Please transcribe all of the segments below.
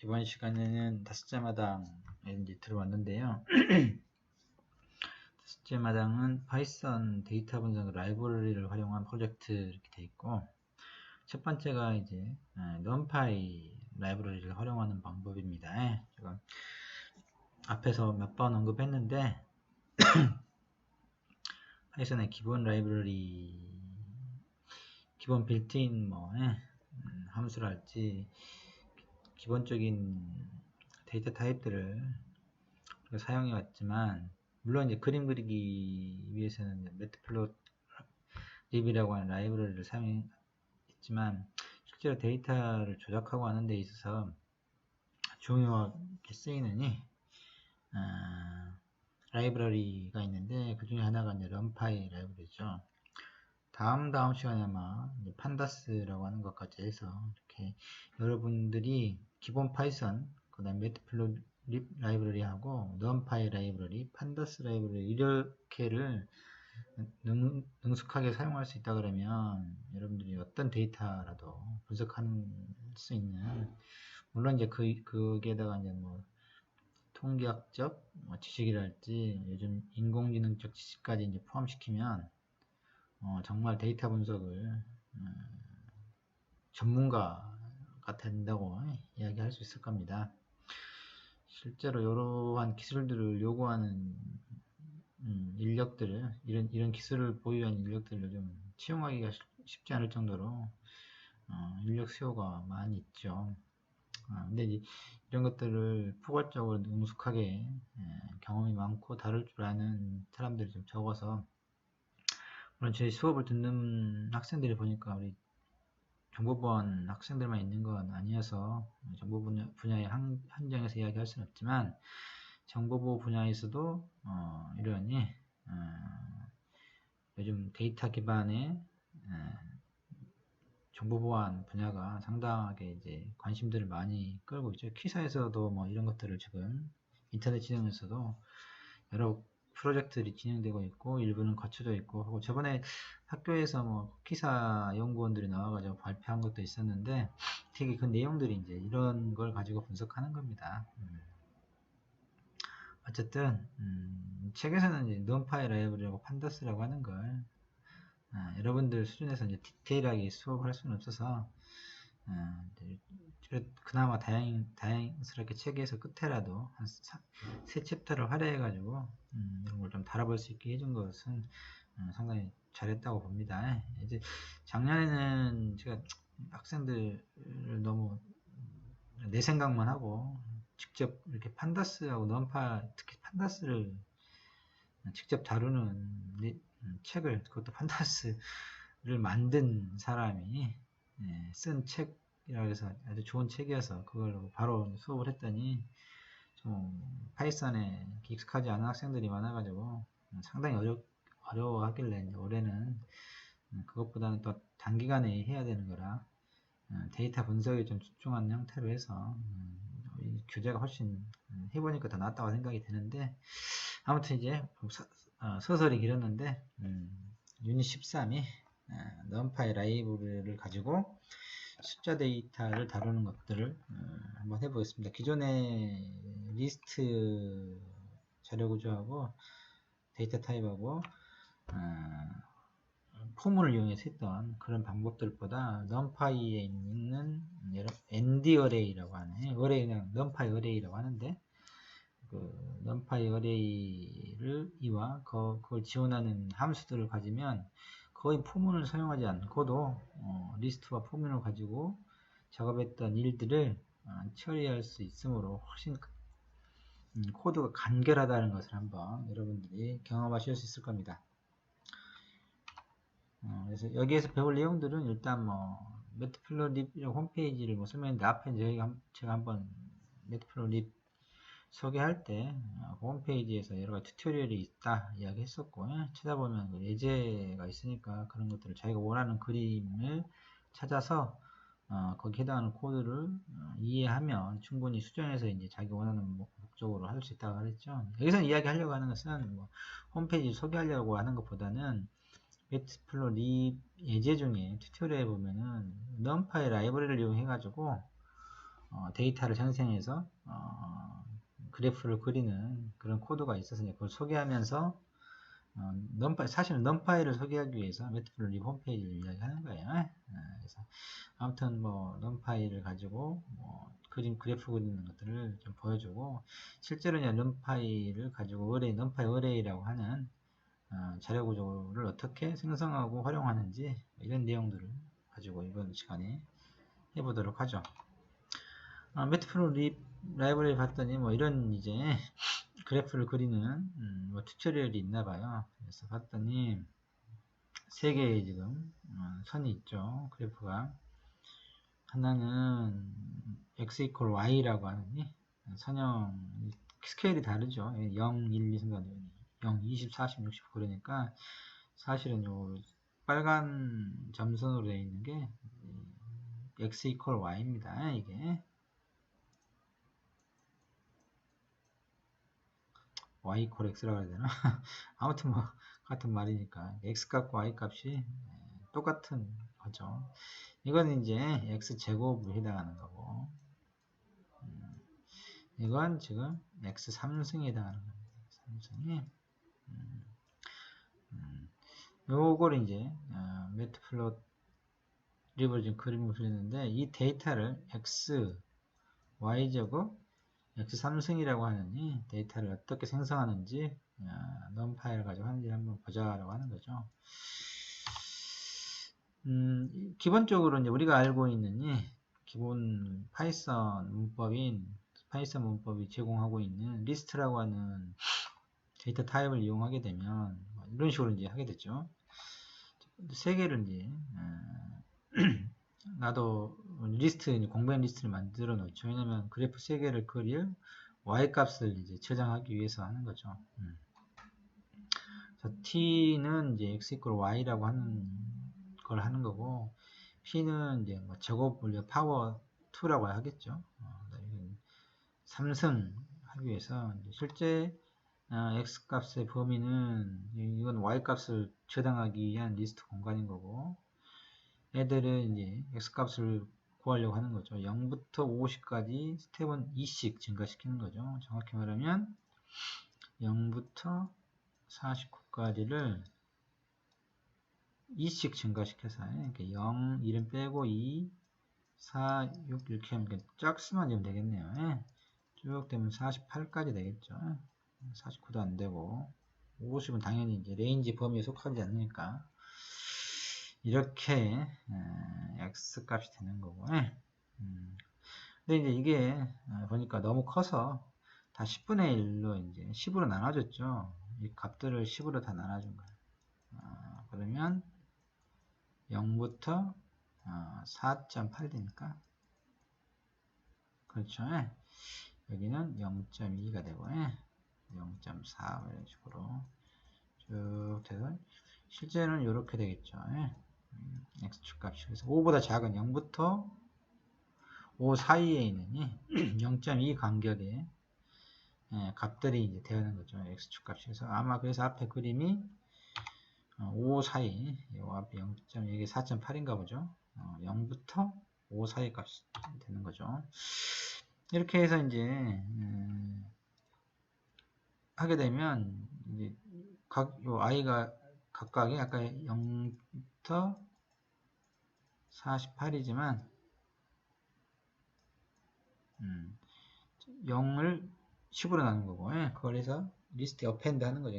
이번 시간에는 다섯째 마당에 이제 들어왔는데요. 다섯째 마당은 파이썬 데이터 분석 라이브러리를 활용한 프로젝트 이렇게 되어 있고, 첫 번째가 이제 numpy 라이브러리를 활용하는 방법입니다. 제가 앞에서 몇 번 언급했는데, 파이썬의 기본 라이브러리, 기본 빌트인 함수랄지 기본적인 데이터 타입들을 사용해 왔지만, 물론 이제 그림 그리기 위해서는 매트플롯립이라고 하는 라이브러리를 사용했지만, 실제로 데이터를 조작하고 하는 데 있어서 중요하게 쓰이는 라이브러리가 있는데, 그 중에 하나가 이제 numpy 라이브러리죠. 다음 시간에 아마 판다스라고 하는 것까지 해서 이렇게 여러분들이 기본 파이썬, 그 다음 매트플롯립 라이브러리하고 numpy 라이브러리, 판다스 라이브러리 이렇게를 능숙하게 사용할 수 있다 그러면 여러분들이 어떤 데이터라도 분석할 수 있는, 물론 이제 거기에다가 이제 통계학적 지식이랄지 요즘 인공지능적 지식까지 이제 포함시키면 정말 데이터 분석을 전문가가 된다고 이야기할 수 있을 겁니다. 실제로 이러한 기술들을 요구하는 인력들을, 이런 기술을 보유한 인력들을 좀 채용하기가 쉽지 않을 정도로 인력 수요가 많이 있죠. 근데 이런 것들을 포괄적으로 능숙하게 경험이 많고 다룰 줄 아는 사람들이 좀 적어서, 물론 제 수업을 듣는 학생들이 보니까 우리 정보보안 학생들만 있는 건 아니어서 정보 분야의 한정에서 이야기할 수는 없지만, 정보보호 분야에서도 이런 요즘 데이터 기반의 정보보안 분야가 상당하게 이제 관심들을 많이 끌고 있죠. 키사에서도 이런 것들을 지금 인터넷 진흥에서도 여러 프로젝트들이 진행되고 있고, 일부는 거쳐져 있고 하고, 저번에 학교에서 키사 연구원들이 나와가지고 발표한 것도 있었는데, 되게 그 내용들이 이제 이런 걸 가지고 분석하는 겁니다. 어쨌든 책에서는 이제 numpy 라이브러리라고 판다스라고 하는 걸 여러분들 수준에서 이제 디테일하게 수업을 할 수는 없어서 그나마 다행스럽게 책에서 끝에라도 한 세 챕터를 할애해가지고 이런 걸 좀 다뤄볼 수 있게 해준 것은 상당히 잘했다고 봅니다. 이제 작년에는 제가 학생들을 너무 내 생각만 하고 직접 이렇게 판다스하고 특히 판다스를 직접 다루는 책을, 그것도 판다스를 만든 사람이 쓴 책이라 해서 아주 좋은 책이어서 그걸 바로 수업을 했더니 좀 파이썬에 익숙하지 않은 학생들이 많아가지고 상당히 어려워하길래, 이제 올해는 그것보다는 또 단기간에 해야 되는 거라 데이터 분석에 좀 집중한 형태로 해서 교재가 훨씬 해보니까 더 낫다고 생각이 드는데, 아무튼 이제 서설이 길었는데 유닛 13이 numpy 라이브러리를 가지고 숫자 데이터를 다루는 것들을 한번 해보겠습니다. 기존의 리스트 자료 구조하고 데이터 타입하고 포문을 이용해서 했던 그런 방법들보다 numpy에 있는 ND 어레이라고 하는 어레이는 numpy 어레이라고 하는데, 그 numpy 어레이를 이와 그걸 지원하는 함수들을 가지면 거의 포문을 사용하지 않고도 리스트와 포문을 가지고 작업했던 일들을 처리할 수 있으므로 훨씬 코드가 간결하다는 것을 한번 여러분들이 경험하실 수 있을 겁니다. 그래서 여기에서 배울 내용들은 일단 매트플롯립 홈페이지를 설명했는데, 앞에 제가 한번 매트플롯립 소개할 때 홈페이지에서 여러가지 튜토리얼이 있다 이야기 했었고, 찾아보면 그 예제가 있으니까 그런 것들을 자기가 원하는 그림을 찾아서 거기에 해당하는 코드를 이해하면 충분히 수정해서 이제 자기 원하는 목적으로 할 수 있다고 그랬죠. 여기서 이야기하려고 하는 것은 홈페이지 소개하려고 하는 것보다는 매트플롯립 예제 중에 튜토리얼에 보면은 numpy 라이브러리를 이용해 가지고 데이터를 생성해서 그래프를 그리는 그런 코드가 있어서 그걸 소개하면서 사실은 넘파이를 소개하기 위해서 매트플롯 홈페이지를 이야기하는 거예요. 그래서 아무튼 뭐 넘파이를 가지고 그래프 그리는 것들을 좀 보여주고, 실제로 이제 넘파이를 가지고 넘파이 어레이라고 하는 자료 구조를 어떻게 생성하고 활용하는지 이런 내용들을 가지고 이번 시간에 해보도록 하죠. 매트플롯 라이브러리 봤더니 뭐 이런 이제 그래프를 그리는 뭐 튜토리얼이 있나 봐요. 그래서 봤더니 세 개의 지금 선이 있죠. 그래프가 하나는 x equal y라고 하는 선형 스케일이 다르죠. 0, 1, 2 순간 0, 20, 40, 60 그러니까 사실은 요 빨간 점선으로 되어 있는 게 x equal y입니다. 이게 y equal x라고 해야 되나? 아무튼 뭐 같은 말이니까 x 값과 y 값이 똑같은 거죠. 이건 이제 x 제곱을 해당하는 거고, 이건 지금 x 3승에 해당하는 겁니다. 3승이 요걸 이제 매트플롯 리브를 지금 그림을 그리는데, 이 데이터를 x y제곱 x 3승이라고 하는 이 데이터를 어떻게 생성하는지 넘파이를 가지고 하는지 한번 보자라고 하는 거죠. 기본적으로 이제 우리가 알고 있는 이 기본 파이썬 문법이 제공하고 있는 리스트라고 하는 데이터 타입을 이용하게 되면 이런 식으로 이제 하게 되죠. 세 개를 이제 나도 리스트, 공백 리스트를 만들어 놓죠. 왜냐면 그래프 세 개를 그릴 y 값을 이제 저장하기 위해서 하는 거죠. t는 이제 x equal y라고 하는 걸 하는 거고, p는 이제 뭐 제곱 우리가 파워 2라고 하겠죠. 3승 하기 위해서 실제 x 값의 범위는 이건 y 값을 저장하기 위한 리스트 공간인 거고, 애들은 이제 x 값을 구하려고 하는 거죠. 0부터 50까지 스텝은 2씩 증가시키는 거죠. 정확히 말하면 0부터 49까지를 2씩 증가시켜서, 이렇게 0, 1은 빼고 2, 4, 6 이렇게 하면 짝수만 되면 되겠네요. 쭉 되면 48까지 되겠죠. 49도 안 되고, 50은 당연히 이제 레인지 범위에 속하지 않으니까 이렇게 x 값이 되는 거고. 근데 이제 이게 보니까 너무 커서 다 10분의 1로 이제 10으로 나눠줬죠. 이 값들을 10으로 다 나눠준 거예요. 그러면 0부터 4.8 되니까, 그렇죠. 여기는 0.2가 되고 0.4 이런 식으로 쭉 돼서 실제는 이렇게 되겠죠. x축 값이. 그래서 5보다 작은 0부터 5 사이에 있는 0.2 간격의 값들이 이제 되는 거죠. x축 값이. 그래서 아마 그래서 앞에 그림이 5 사이, 요 앞에 0. 이게 4.8인가 보죠. 0부터 5 사이 값이 되는 거죠. 이렇게 해서 이제 하게 되면 이제 요 i가 각각이 아까 0부터 48이지만 0을 10으로 나눈 거고, 그걸 해서 리스트에 어펜드 하는 거죠.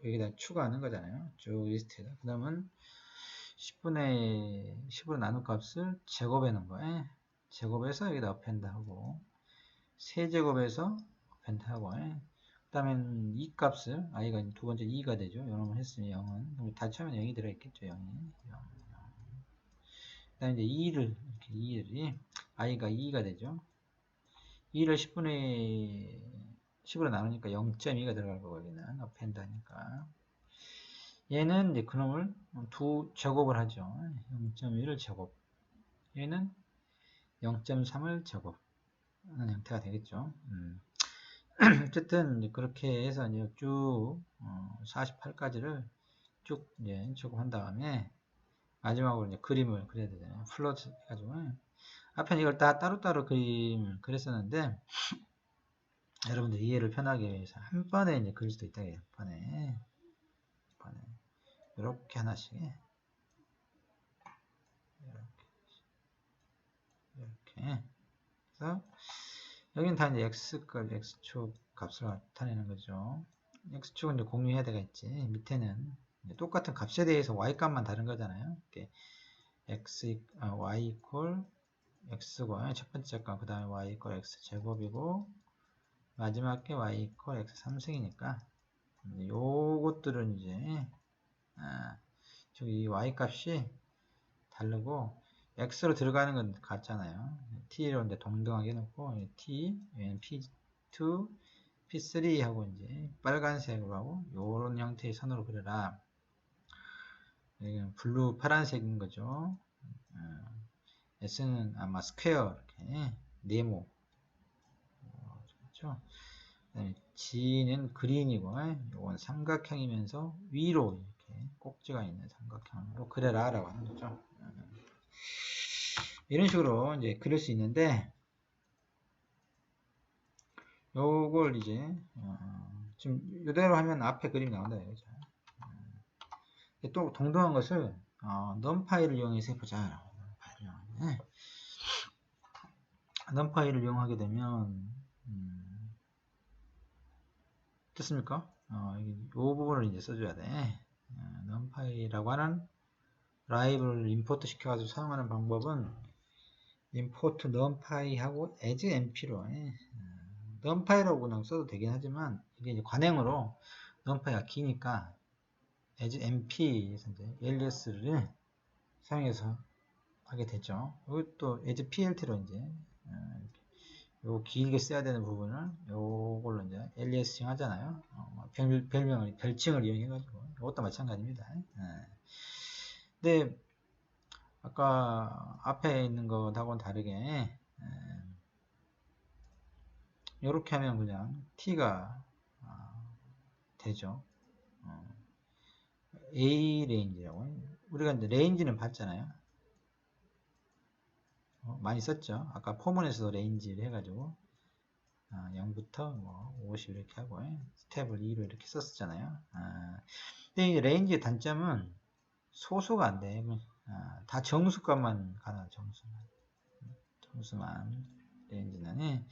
여기다 추가하는 거잖아요. 쭉 리스트에다. 그 다음은 10으로 나눈 값을 제곱해 놓은 거예요. 제곱해서 여기다 어펜드 하고, 세제곱해서 어펜드 하고, 그 다음엔 이 값을, i가 두 번째 2가 되죠. 0을 했으면 0은, 다 처음에 0이 들어있겠죠. 0이. 그 다음에 이제 2를, i가 2가 되죠. 2를 10으로 나누니까 0.2가 들어갈 거고, 여기는 어펜드 하니까. 얘는 이제 그놈을 두 제곱을 하죠. 0.1을 제곱. 얘는 0.3을 제곱하는 형태가 되겠죠. 어쨌든 이제 그렇게 해서 이제 쭉 48까지를 쭉 이제 제곱한 다음에 마지막으로 이제 그림을 그려야 되잖아요. 플롯 해가지고 앞에 이걸 다 따로따로 그림을 그렸었는데, 여러분들 이해를 편하게 위해서 한 번에 이제 그릴 수도 있다. 한 번에. 이렇게 하나씩. 이렇게. 그래서, 여기는 다 이제 x값, x축 값을 나타내는 거죠. x축은 이제 공유해야 되겠지. 밑에는 똑같은 값에 대해서 y값만 다른 거잖아요. 이렇게 y 이퀄 x고, 첫 번째 값, 그 다음에 y 이퀄 x 제곱이고, 마지막 게 y 이퀄 x 3승이니까, 요것들은 이제, 저기 y 값이 다르고, x로 들어가는 건 같잖아요. t로 이제 동등하게 해놓고, t, p2, p3 하고 이제 빨간색으로 하고, 요런 형태의 선으로 그려라. 여기는 블루 파란색인 거죠. s는 아마 스퀘어, 이렇게, 네모. 그렇죠? G는 그린이고, 이건 삼각형이면서 위로 이렇게 꼭지가 있는 삼각형으로 그려라 라고 하는 거죠. 이런 식으로 이제 그릴 수 있는데, 요걸 이제 지금 이대로 하면 앞에 그림이 나온다 이거죠. 또 동등한 것을 num파이를 이용해서 해보자. num파이를 이용하게 되면 됐습니까? 이 부분을 이제 써줘야 돼. numpy라고 하는 라이브를 임포트 시켜가지고 사용하는 방법은 import numpy하고 as np로 numpy라고 그냥 써도 되긴 하지만 이게 이제 관행으로 numpy가 기니까 as np에서 이제 alias를 사용해서 하게 되죠. 이것도 as plt로 이제 요 길게 써야 되는 부분을 요걸로 이제 aliasing 하잖아요. 별칭을 이용해가지고 이것도 마찬가지입니다. 근데 아까 앞에 있는 것하고는 다르게 이렇게 하면 그냥 t가 되죠. A 레인지라고 우리가 이제 레인지는 봤잖아요. 많이 썼죠. 아까 포문에서도 레인지를 해가지고 0부터 뭐 50 이렇게 하고 스텝을 2로 이렇게 썼었잖아요. 근데 이 레인지의 단점은 소수가 안 돼. 다 정수값만 가나 정수만 레인지는.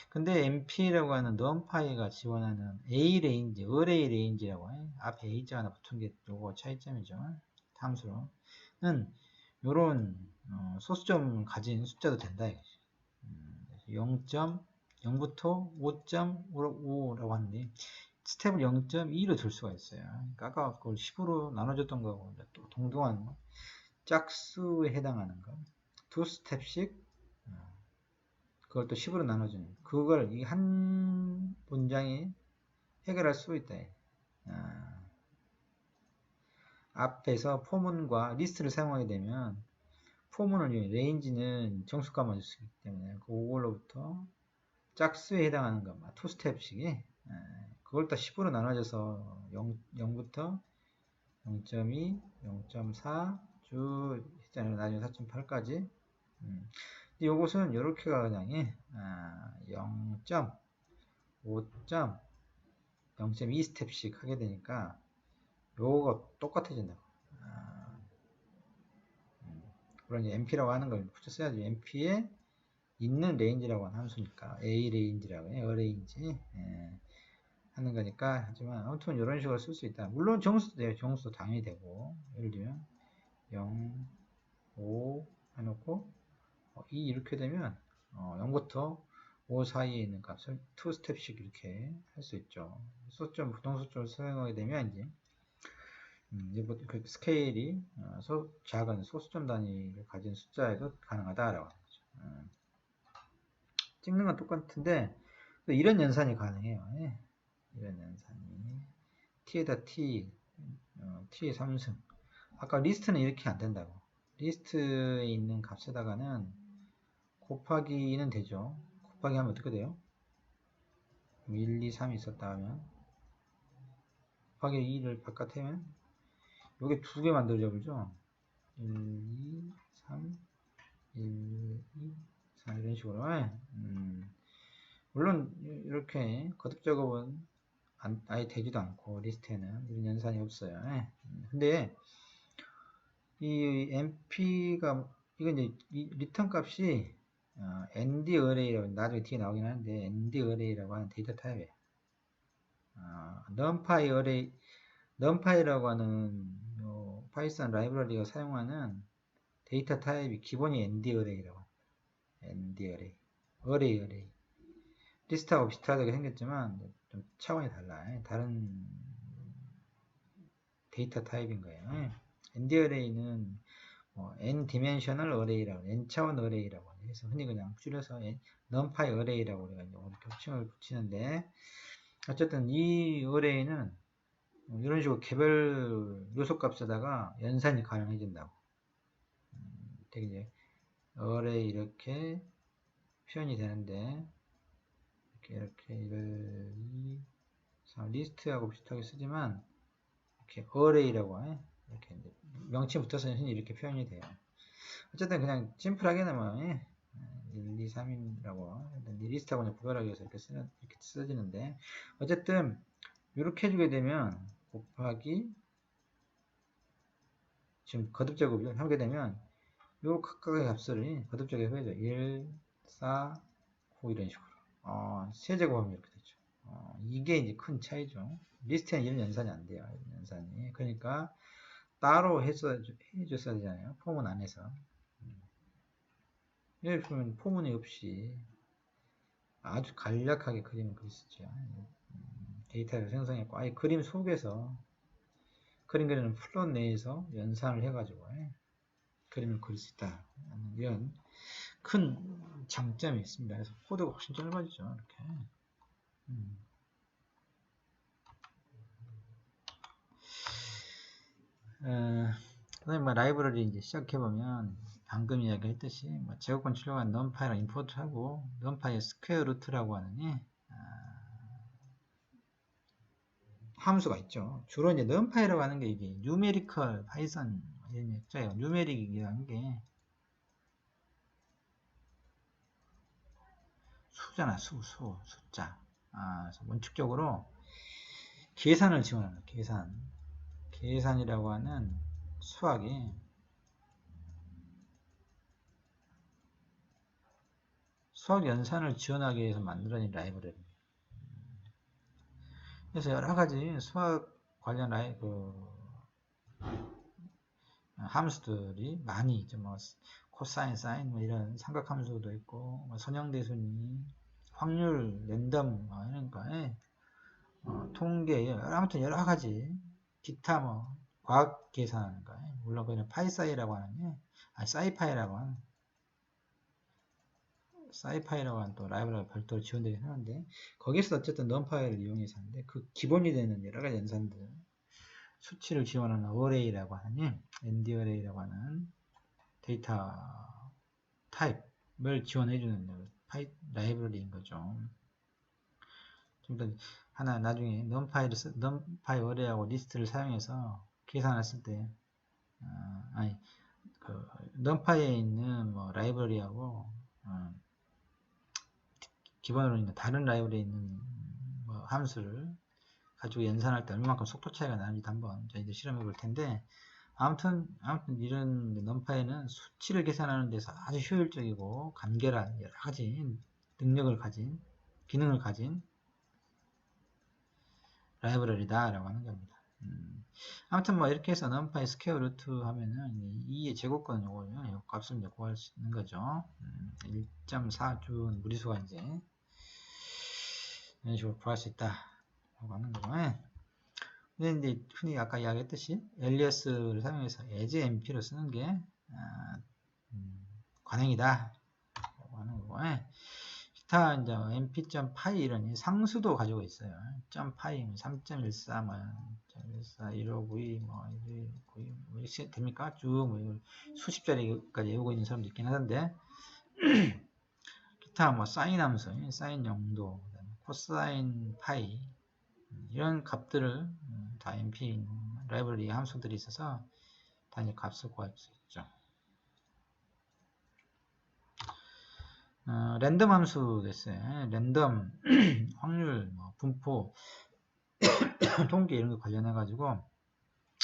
근데 MP라고 하는 numpy가 지원하는 A 레인지, array 레인지라고 해. 앞에 A자 하나 붙은 게 요거 차이점이죠. 함수로는 요런 소수점 가진 숫자도 된다. 0.0부터 5.5라고 하는데 스텝을 0.2로 줄 수가 있어요. 그러니까 아까 그걸 10으로 나눠줬던 거고 또 동등한 짝수에 해당하는 거 두 스텝씩 그걸 또 10으로 나눠주는 그걸 이 한 문장에 해결할 수 있다. 앞에서 포문과 리스트를 사용하게 되면 포문을 레인지는 정수값만 줄 수 있기 때문에 그걸로부터 짝수에 해당하는 것만 2스텝씩이 그걸 또 10으로 나눠져서 0부터 0.2, 0.4 쭉 했잖아요. 나중에 4.8까지 근데 요것은 요렇게가 그냥 0.5. 0.2 스텝씩 하게 되니까 요거 똑같아진다고. 그런 MP라고 하는 걸 붙여 써야지. MP에 있는 레인지라고 하는 함수니까 A 레인지라고 해요. 어레인지 하는 거니까. 하지만 아무튼 이런 식으로 쓸 수 있다. 물론 정수도 돼요. 정수도 당연히 되고 예를 들면 0, 5 해놓고 2 이렇게 되면 0부터 5 사이에 있는 값을 2스텝씩 이렇게 할 수 있죠. 소점, 부동소점을 사용하게 되면 이제 그 스케일이 작은 소수점 단위를 가진 숫자에도 가능하다라고 하는 거죠. 찍는 건 똑같은데 또 이런 연산이 가능해요. 이런 연산이 t에다 t, t의 3승. 아까 리스트는 이렇게 안 된다고. 리스트에 있는 값에다가는 곱하기는 되죠. 곱하기 하면 어떻게 돼요? 1, 2, 3이 있었다 하면 곱하기 2를 바깥에 하면 요게 두 개 만들어져 버리죠. 1, 2, 3, 1, 2, 자, 이런 식으로. 물론 이렇게 거듭 작업은 아예 되지도 않고 리스트에는 이런 연산이 없어요. 근데 이 MP가 이건 이제 이 리턴 값이 ND 어레이라고 나중에 뒤에 나오긴 하는데 ND 어레이라고 하는 데이터 타입이에요. numpy 어레이 numpy라고 하는 파이썬 라이브러리가 사용하는 데이터 타입이 기본이 ND 어레이라고 합니다. ND 어레이 리스트하고 비슷하게 생겼지만 좀 차원이 달라요. 다른 데이터 타입인 거예요. ND 어레이는 n 디멘셔널 어레이라고 n 차원 어레이라고 해서 흔히 그냥 줄여서 numpy 어레이라고 그래가지고 이렇게 호칭을 붙이는데 어쨌든 이 어레이는 이런 식으로 개별 요소 값에다가 연산이 가능해진다고. 되게 이제 어레이 이렇게 표현이 되는데 이렇게 1, 2, 3 리스트하고 비슷하게 쓰지만 이렇게 어레이라고 해. 이렇게 이제 명칭 붙어서 흔히 이렇게 표현이 돼요. 어쨌든 그냥 심플하게는 뭐 1, 2, 3이라고 리스트하고 그냥 구별하기 위해서 이렇게 써지는데 어쨌든 이렇게 해주게 되면 곱하기 지금 거듭 제곱을 하게 되면 요 각각의 값을 거듭 제곱해야죠. 1, 4, 9 이런 식으로 세제곱하면 이렇게 되죠. 이게 이제 큰 차이죠. 리스트에는 이런 연산이 안 돼요. 이런 연산이. 그러니까 따로 해줬어야 되잖아요. 포문 안에서. 이렇게 보면 포문이 없이 아주 간략하게 그림을 그릴 수 있죠. 데이터를 생성했고 아예 그림 속에서 그림 그리는 플롯 내에서 연산을 해가지고 그림을 그릴 수 있다. 이런 큰 장점이 있습니다. 그래서 코드가 훨씬 짧아지죠. 이렇게. 선생님, 라이브러리 이제 시작해보면, 방금 이야기했듯이, 제곱권 출력한 numpy랑 임포트하고, numpy의 스퀘어 루트라고 하는, 함수가 있죠. 주로 이제 numpy라고 하는 게 이게, numerical python, 이런 액자예요. numeric이라는 게, 수잖아, 숫자. 그래서 원칙적으로, 계산을 지원합니다. 계산이라고 하는 수학이 수학 연산을 지원하기 위해서 만들어진 라이브러리. 그래서 여러 가지 수학 관련 함수들이 많이 있죠. 뭐 코사인, 사인 뭐 이런 삼각함수도 있고 뭐 선형대순위, 확률, 랜덤 이런 거에 통계 아무튼 여러 가지 기타 뭐 과학 계산하는 거 물론 그냥 파이사이라고 하는 사이파이라고 하는 또 라이브러리가 별도로 지원되긴 하는데 거기서 어쨌든 numpy를 이용해서 하는데 그 기본이 되는 여러 가지 연산들 수치를 지원하는 어레이라고 하는 ND 어레이라고 하는 데이터 타입을 지원해주는 라이브러리인 거죠. 좀 더 하나 나중에 numpy 어레이하고 리스트를 사용해서 계산했을 때 numpy에 있는 뭐 라이브러리하고 기본으로 있는 다른 라이브러리에 있는 뭐 함수를 가지고 연산할 때 얼마만큼 속도 차이가 나는지 한번 저희들 실험해 볼 텐데 아무튼 이런 numpy는 수치를 계산하는 데서 아주 효율적이고 간결한 여러 가지 기능을 가진 라이브러리다 라고 하는 겁니다. 아무튼 뭐 이렇게 해서 numpy 스퀘어 루트 하면은 2의 제곱권 요거 값을 이제 구할 수 있는 거죠. 1.4준 무리수가 이제 이런 식으로 구할 수 있다 라고 하는 거죠. 근데 이제 흔히 아까 이야기했듯이 alias를 사용해서 as mp로 쓰는 게 관행이다 라고 하는 거고 기타 이제 mp.py 이런 상수도 가지고 있어요. .py 3.14 뭐 1.14 1592 뭐 1292 뭐 이렇게 됩니까? 쭉 뭐 수십 자리까지 외우고 있는 사람도 있긴 하던데 기타 뭐 사인 함수, 사인 영도, 코사인 파이 이런 값들을 다 mp 라이브러리 함수들이 있어서 다 이제 값을 구할 수 있죠. 랜덤 함수 됐어요. 랜덤, 확률, 뭐 분포, 통계 이런 거 관련해 가지고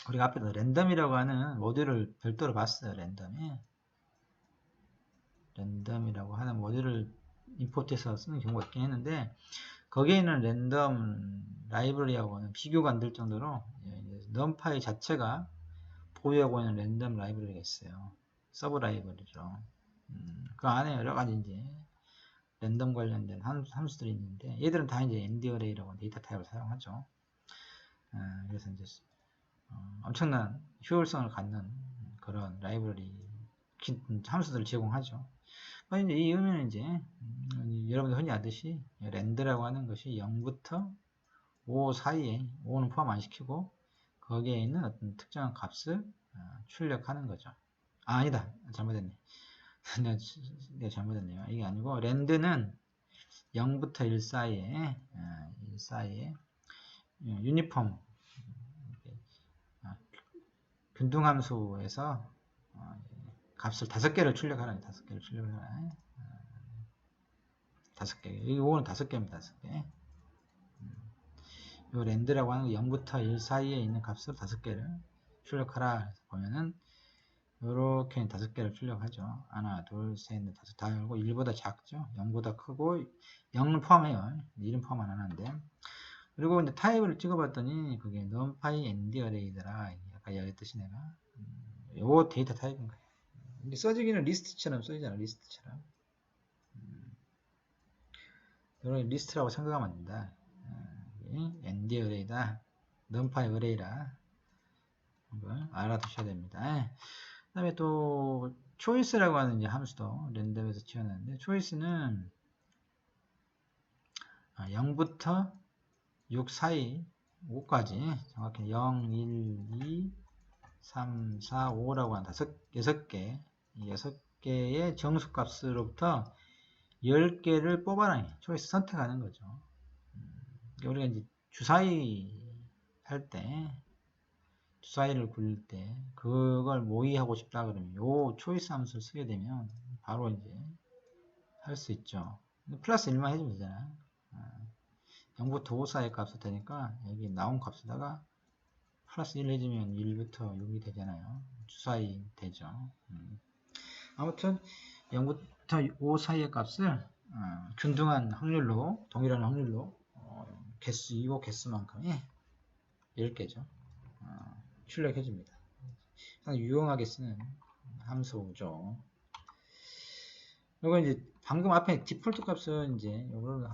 우리가 앞에서 랜덤이라고 하는 모듈을 별도로 봤어요. 랜덤이라고 하는 모듈을 임포트해서 쓰는 경우가 있긴 했는데 거기에 있는 랜덤 라이브러리하고는 비교가 안 될 정도로 넘파이 자체가 보유하고 있는 랜덤 라이브러리가 있어요. 서브 라이브러리죠. 그 안에 여러 가지 이제 랜덤 관련된 함수들이 있는데 얘들은 다 이제 NDArray라고 하는 데이터 타입을 사용하죠. 그래서 이제 엄청난 효율성을 갖는 그런 라이브러리 함수들을 제공하죠. 이제 이 의미는 이제 여러분들 흔히 아듯이 랜드라고 하는 것이 0부터 5 사이에 5는 포함 안 시키고 거기에 있는 어떤 특정한 값을 출력하는 거죠. 아니다. 잘못했네. 내가 잘못했네요. 이게 아니고 랜드는 0부터 1 사이에 유니폼 균등함수에서 값을 5개를 출력하라는 5개를 출력하라. 5개. 이 5는 5개입니다. 5개. 요 랜드라고 하는 거 0부터 1 사이에 있는 값을 5개를 출력하라. 보면은 요렇게 5개를 출력하죠. 하나, 둘, 셋, 넷, 다섯 다 열고 1보다 작죠. 0보다 크고 0은 포함해요. 1은 포함 안 하는데. 그리고 이제 타입을 찍어봤더니 그게 numpy NDArray더라. 아까 얘기했듯이 내가 요 데이터 타입인 거예요. 근데 써지기는 리스트처럼 써지잖아. 리스트처럼. 이런 리스트라고 생각하면 안 된다. NDArray다. numpy array라. 이걸 알아두셔야 됩니다. 그 다음에 또 choice라고 하는 이제 함수도 랜덤에서 지어놨는데 choice는 0부터 6 사이 5까지 정확히 0, 1, 2, 3, 4, 5라고 하는 6개 6개의 정수값으로부터 10개를 뽑아라. 초이스 선택하는 거죠. 우리가 이제 주사위 할 때 주사위를 굴릴 때 그걸 모의하고 싶다 그러면 요 초이스 함수를 쓰게 되면 바로 이제 할 수 있죠. 플러스 1만 해주면 되잖아. 0부터 5 사이 값이 되니까 여기 나온 값에다가 플러스 1 해주면 1부터 6이 되잖아요. 주사위 되죠. 아무튼 0부터 5 사이의 값을 균등한 확률로 동일한 확률로 개수 2호 개수만큼의 10개죠. 출력해 줍니다. 상당히 유용하게 쓰는 함수죠. 이거 이제 방금 앞에 디폴트 값은 이제 이걸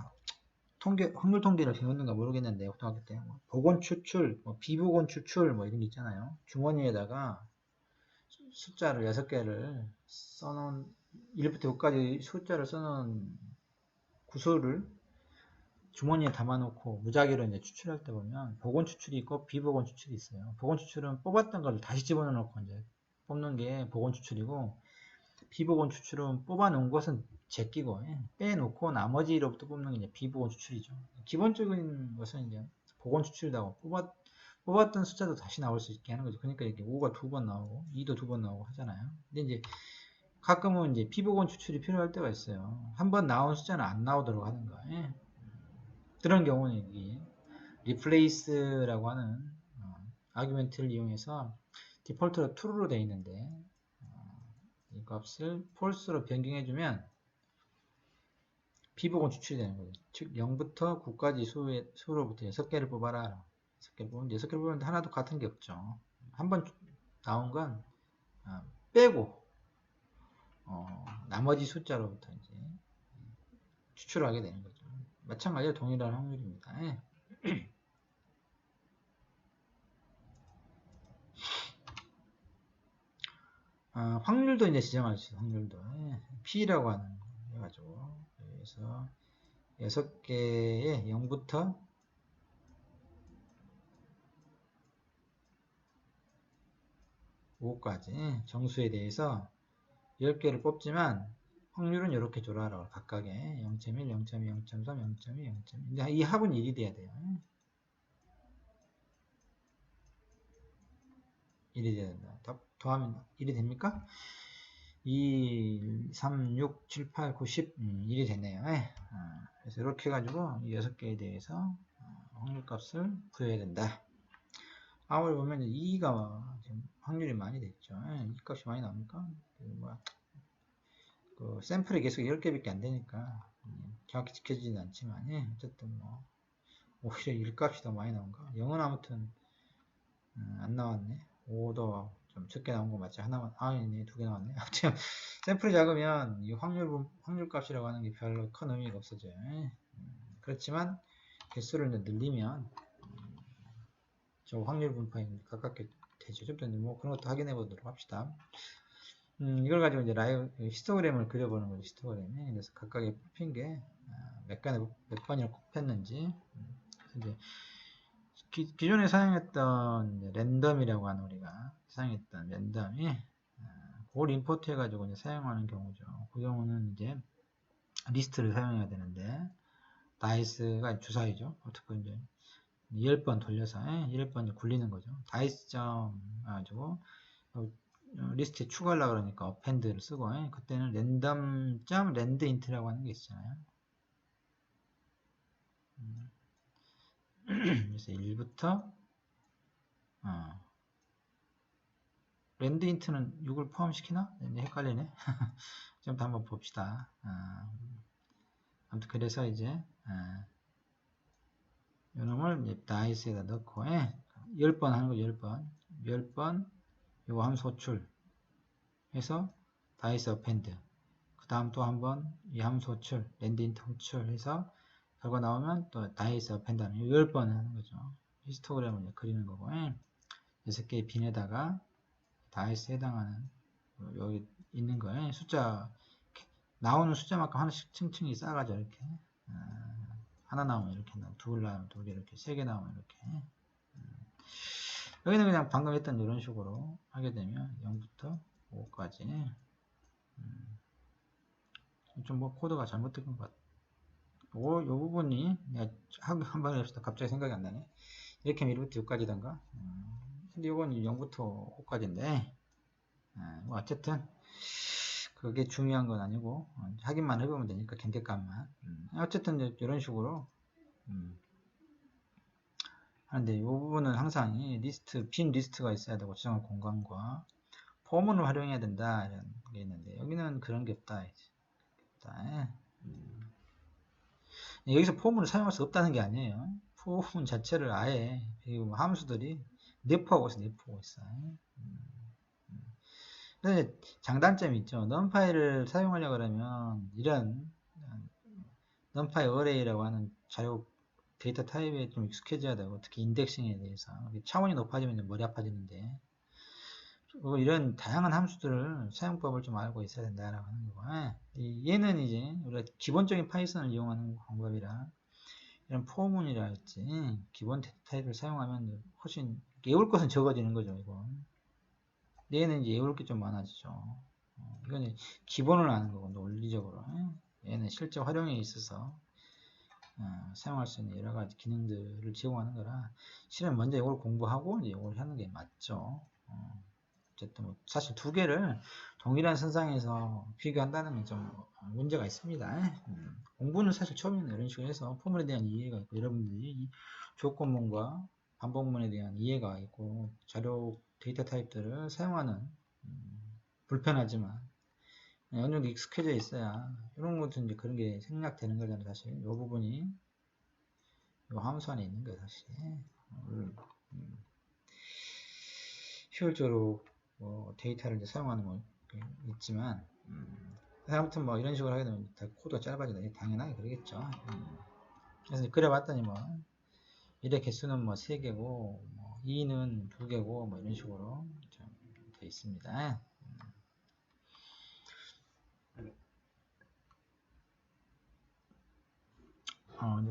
확률 통계를 배웠는가 모르겠는데 고등학교 때 복원 추출, 비복원 추출 이런 게 있잖아요. 주머니에다가 숫자를 6개를 써놓은 1부터 6까지 숫자를 써놓은 구소를 주머니에 담아놓고 무작위로 이제 추출할 때 보면 복원 추출이 있고 비복원 추출이 있어요. 복원 추출은 뽑았던 걸 다시 집어넣고 이제 뽑는 게 복원 추출이고 비복원 추출은 뽑아놓은 것은 제끼고 빼놓고 나머지로부터 뽑는 게 이제 비복원 추출이죠. 기본적인 것은 이제 복원 추출이라고 뽑았던 숫자도 다시 나올 수 있게 하는 거죠. 그러니까 이렇게 5가 2번 나오고 2도 2번 나오고 하잖아요. 근데 이제 가끔은 이제 비복원 추출이 필요할 때가 있어요. 한 번 나온 숫자는 안 나오도록 하는 거예요. 그런 경우는 여기 replace라고 하는 아규멘트를 이용해서 디폴트로 true로 되어 있는데 이 값을 false로 변경해주면 비복원 추출이 되는 거죠. 즉 0부터 9까지 수로부터 6개를 뽑아라. 6개를 뽑았는데 하나도 같은 게 없죠. 한 번 나온 건 빼고 나머지 숫자로부터 이제 추출하게 되는 거죠. 마찬가지로 동일한 확률입니다. 확률도 이제 지정할 수 있어요. 확률도 P라고 하는 거 해가지고 그래서 6개의 0부터 5까지 정수에 대해서 10개를 뽑지만 확률은 이렇게 줘라라고 각각의 0.1, 0.2, 0.3, 0.2, 0.2 이제 이 합은 1이 돼야 돼요. 1이 돼야 된다. 더하면 1이 됩니까? 2, 3, 6, 7, 8, 9, 10 1이 됐네요. 그래서 이렇게 해가지고 이 6개에 대해서 확률값을 구해야 된다. 아무리 보면 2가 지금 확률이 많이 됐죠. 이 값이 많이 나오니까 그 샘플이 계속 10개밖에 안 되니까 정확히 지켜지진 않지만 어쨌든 뭐 오히려 1값이 더 많이 나온가? 0은 아무튼 안 나왔네. 5도 좀 적게 나온 거 맞지? 하나만, 아니네, 2개 나왔네. 아무튼 샘플이 작으면 이 확률 값이라고 하는 게 별로 큰 의미가 없어져요. 그렇지만 개수를 늘리면 저 확률 분포에 가깝게 되죠. 좀 더 뭐 그런 것도 확인해 보도록 합시다. 이걸 가지고 이제 라이브 히스토그램을 그려보는 거죠. 히스토그램이. 그래서 각각의 뽑힌 게 몇 번이나 뽑혔는지. 이제 기존에 사용했던 이제 랜덤이라고 하는 우리가 사용했던 랜덤이 그걸 임포트 해가지고 이제 사용하는 경우죠. 그 경우는 이제 리스트를 사용해야 되는데 다이스가 주사위죠. 어떻게 이제 10번 돌려서 10번 굴리는 거죠. 다이스 점 가지고 리스트에 추가하려고 그러니까 어펜드를 쓰고 그때는 랜덤 점 랜드 인트라고 하는 게 있잖아요. 그래서 1부터 랜드 인트는 6을 포함시키나? 헷갈리네. 좀 더 한번 봅시다. 아무튼 그래서 이제 요놈을 다이스에다 넣고 10번 하는 거 10번 10번 요거 함수 호출 해서 다이스 어펜드 그 다음 또 한번 이 함수 호출 랜드 인트 호출 해서 결과 나오면 또 다이스 어펜드 하는 10번 하는 거죠. 히스토그램을 그리는 거고 6개의 빈에다가 다이스에 해당하는 여기 있는 거에 숫자 나오는 숫자만큼 하나씩 층층이 쌓아가지고 이렇게 하나 나오면 이렇게 나오고 둘 나오면 두 개 이렇게 세 개 나오면 이렇게 여기는 그냥 방금 했던 이런 식으로 하게 되면 0부터 5까지 좀 뭐 코드가 잘못된 것 같아. 요 부분이 내가 한번 해봅시다. 갑자기 생각이 안 나네. 이렇게 하면 1부터 6까지던가 근데 이건 0부터 5까지인데 뭐 어쨌든 그게 중요한 건 아니고 확인만 해보면 되니까 경계값만 어쨌든 이런 식으로 하는데 이 부분은 항상 이 리스트 빈 리스트가 있어야 되고 지정한 공간과 포문을 활용해야 된다 이런 게 있는데 여기는 그런 게 없다. 여기서 포문을 사용할 수 없다는 게 아니에요. 포문 자체를 아예 함수들이 내포하고 있어요. 근데 장단점이 있죠. 넘파이를 사용하려고 그러면 이런 넘파이 어레이라고 하는 자료 데이터 타입에 좀 익숙해져야 되고 특히 인덱싱에 대해서 차원이 높아지면 머리 아파지는데 이런 다양한 함수들을 사용법을 좀 알고 있어야 된다라고 하는 거고 얘는 이제 우리가 기본적인 파이썬을 이용하는 방법이라 이런 포문이랄지 기본 데이터 타입을 사용하면 훨씬 외울 것은 적어지는 거죠. 이건 얘는 이제 외울 게 좀 많아지죠. 이건 기본을 아는 거고 논리적으로 얘는 실제 활용에 있어서 사용할 수 있는 여러 가지 기능들을 제공하는 거라 실은 먼저 이걸 공부하고 이제 이걸 하는 게 맞죠. 어쨌든 뭐 사실 두 개를 동일한 선상에서 비교한다는 건 좀 문제가 있습니다. 공부는 사실 처음에는 이런 식으로 해서 포물에 대한 이해가 있고 여러분들이 이 조건문과 반복문에 대한 이해가 있고 자료 데이터 타입들을 사용하는 불편하지만 어느 정도 익숙해져 있어야 이런 것도 이제 그런 게 생략되는 거잖아요. 사실 이 부분이 이 함수 안에 있는 거예요. 사실 효율적으로 뭐 데이터를 이제 사용하는 건 있지만 아무튼 뭐 이런 식으로 하게 되면 코드가 짧아지다 당연하게 그러겠죠. 그래서 그려봤더니 뭐 1의 개수는 뭐 3개고 뭐 2는 2개고 뭐 이런 식으로 되어 있습니다.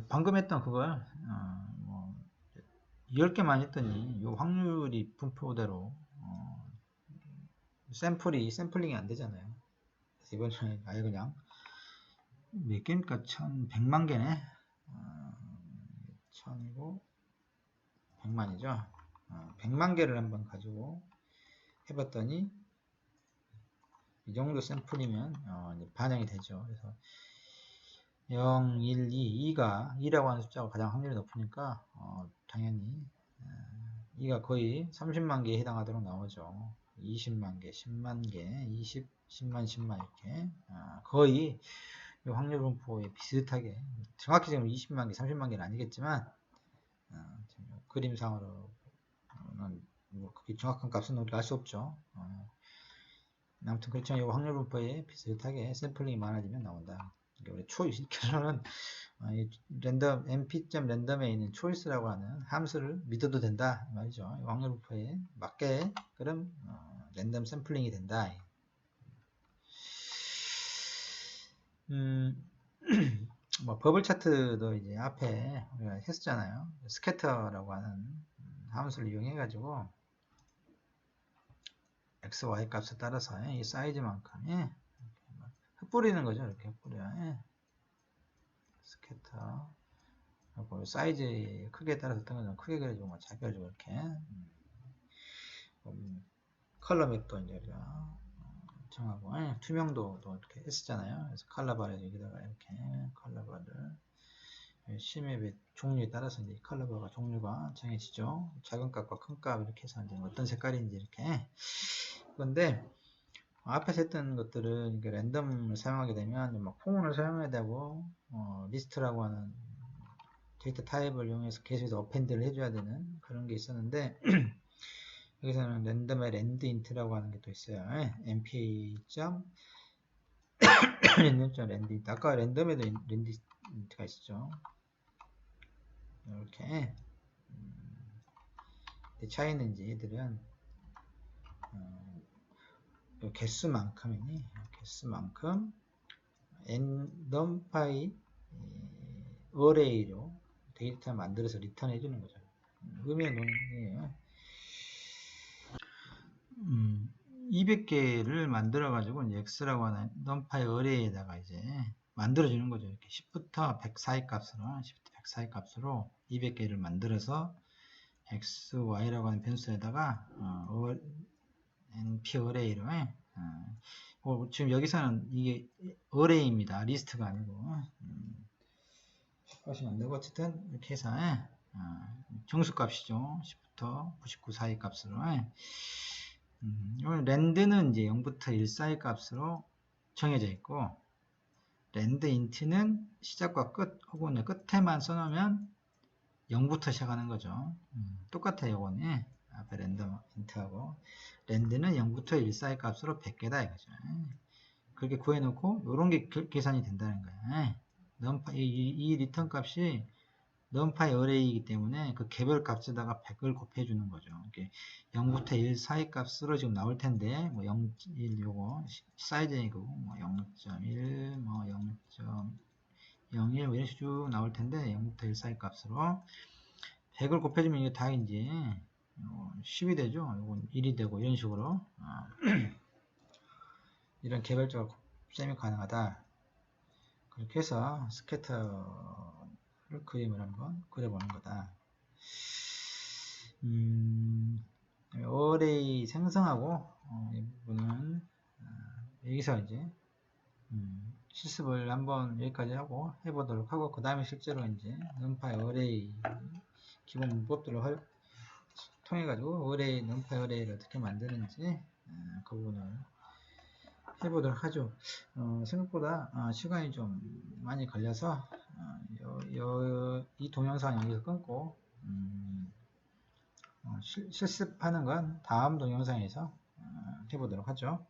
방금 했던 그걸 뭐 10개만 했더니 이 확률이 분포대로 샘플링이 안 되잖아요. 그래서 이번에 아예 그냥 몇 개니까 100만 개네. 1000이고 100만이죠. 100만 개를 한번 가지고 해봤더니 이 정도 샘플이면 이제 반영이 되죠. 그래서 0, 1, 2, 2라고 하는 숫자가 가장 확률이 높으니까 당연히 2가 거의 30만 개에 해당하도록 나오죠. 20만 개, 10만 개, 20, 10만, 10만 이렇게 거의 이 확률 분포에 비슷하게, 정확히 지금 20만 개, 30만 개는 아니겠지만 그림상으로는 뭐 그렇게 정확한 값은 우리가 알 수 없죠. 아무튼 그렇지만 이 확률 분포에 비슷하게 샘플링이 많아지면 나온다. 우리 결론은 랜덤 np.random에 있는 choice라고 하는 함수를 믿어도 된다 말이죠. 확률 분포에 맞게 그럼 랜덤 샘플링이 된다. 뭐 버블 차트도 이제 앞에 우리가 했었잖아요. 스캐터라고 하는 함수를 이용해 가지고 x, y 값에 따라서 이 사이즈만큼 흩뿌리는 거죠. 이렇게 흩뿌려. 스캐터 하고 사이즈 크기에 따라서 어떤 거는 크게 그려주고 뭐 작게 그려주고 이렇게 컬러 맵도 이제 우리가 정하고 투명도도 이렇게 했었잖아요. 그래서 컬러바를 여기다가 이렇게 컬러바를 시맵의 종류에 따라서 이제 컬러바가 종류가 정해지죠. 작은 값과 큰 값 이렇게 해서 이제 어떤 색깔인지 이렇게. 그런데 앞에서 했던 것들은 랜덤을 사용하게 되면 막 폰을 사용해야 되고 리스트라고 하는 데이터 타입을 이용해서 계속해서 어펜드를 해줘야 되는 그런 게 있었는데 여기서는 랜덤의 랜드인트라고 하는 게 또 있어요. npa.random.randint 아까 랜덤에도 랜드인트가 있었죠. 이렇게 차이는 이제 얘들은 개수만큼이니 개수만큼 numpy 어레이로 데이터 만들어서 리턴해 주는 거죠. 의미의 논이에요. 200개를 만들어 가지고 이제 x라고 하는 numpy 어레이에다가 이제 만들어 주는 거죠. 이렇게 10부터 100 사이 값으로 10부터 100 사이 값으로 200개를 만들어서 x, y라고 하는 변수에다가 np 어레이로 지금 여기서는 이게 어레이입니다. 리스트가 아니고 하시면 안되고 어쨌든 이렇게 해서 정수값이죠. 10부터 99 사이 값으로 랜드는 이제 0부터 1 사이 값으로 정해져 있고 랜드 인트는 시작과 끝 혹은 끝에만 써놓으면 0부터 시작하는 거죠. 똑같아요. 이거는 앞에 랜덤 인트하고 랜드는 0부터 1 사이 값으로 100개다 이거죠. 그렇게 구해놓고 이런 게 계산이 된다는 거예요. 이 리턴 값이 numpy 어레이이기 때문에 그 개별 값에다가 100을 곱해주는 거죠. 0부터 1 사이 값으로 지금 나올 텐데, 뭐 0, 1 요거 사이즈이고, 뭐 0.1, 뭐 0.01 뭐 이런 식으로 쭉 나올 텐데, 0부터 1 사이 값으로 100을 곱해주면 이게 다 이제 10이 되죠. 이건 1이 되고 이런 식으로 이런 개별적으로 곱셈이 가능하다. 그렇게 해서 스캐터를 그림을 한번 그려보는 거다. 어레이 생성하고 이 부분은 여기서 이제 실습을 한번 여기까지 하고 해보도록 하고 그 다음에 실제로 이제 numpy 어레이 기본 문법들을 통해 가지고 numpy 어레이를 어떻게 만드는지 그 부분을 해보도록 하죠. 생각보다 시간이 좀 많이 걸려서 이 동영상 여기서 끊고 실습하는 건 다음 동영상에서 해보도록 하죠.